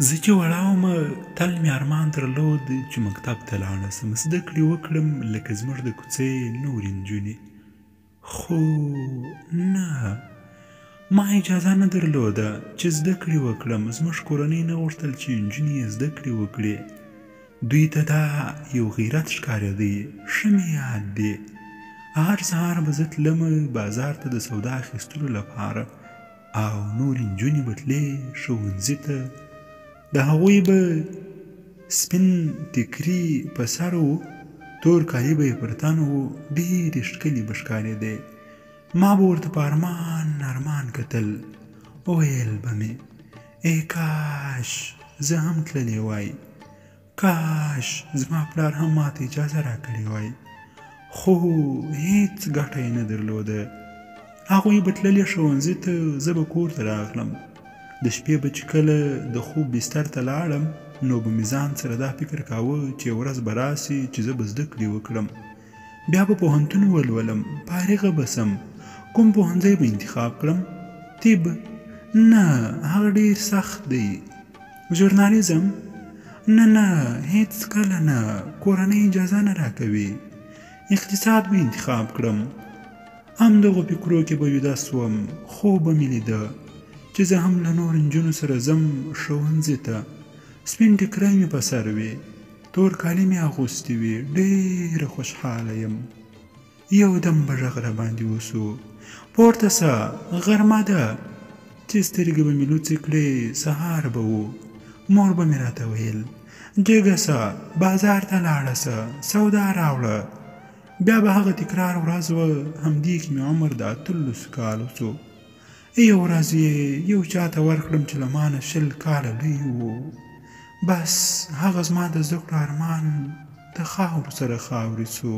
زه چې وړه ومه تل مې ارمان درلود چې مکتب ته لاړه سم، زده کړې وکړم لکه زموږ د کوڅې نورې نجونې. خو نه، ما اجازه نه درلوده چې زده کړې وکړم. زموږ کورنۍ نه غوښتل چې نجونې یې زده کړې وکړي. دوی ته دا یو غیرت ښکارېدی. ښه مې یاد دی، هر سهار به زه تلمه بازار ته د سودا اخیستلو لپاره، او نورې نجونې به تلې ښوونځي ته. د هغوی به سپین ټیکري په سر وو، تور کالي به یې پر تن وو، ډېرې ښکلې به ښکارېدې. ما به ورته په ارمان کتل، ویل به مې ای کاش زه هم تللی وای، کاش زما پلار هم ماته اجازه راکړې وای. خو هیڅ ګټه یې نه درلوده. هغوی به تللې ښوونځي ته، زه به کور ته راغلم. د شپې به چې کله د خوب بستر ته لاړم، نو به مې ځان سره دا فکر کاوه چې یوه ورځ به راسي چې زه به زده کړې وکړم، بیا به پوهنتون ولولم، فارغه به سم. کوم پوهنځی به انتخاب کړم؟ طب؟ نه، هغه ډېر سخت دی. ژورنالیزم؟ نه، هیڅ کله نه، کورنۍ اجازه نه راکوي. اقتصاد به انتخاب کړم. همدغو فکرو کې به ویده سوم. خوب به مې لیده چې زه هم له نورو نجونو سره ځم ښوونځي ته. سپین ټیکری مې په سر وي، تور کالي مې اغوستي وي، ډېره خوشحاله یم. یو دم به غږ راباندې وسو، پورته سه، غرمه ده. چې سترګې به مې لوڅې کړې، سهار به و. مور به مې راته ویل جګه سه، بازار ته لاړه سه، سودا راوړه. بیا به هغه تکرار ورځ وه، همدې کې مې عمر د 18 کالو سو. یو ورځ یې یو چا ته ورکړم چې له ما نه 20 کاله لوی و. بس هغه زما د زده کړو ارمان د خاورو سره خاورې سو.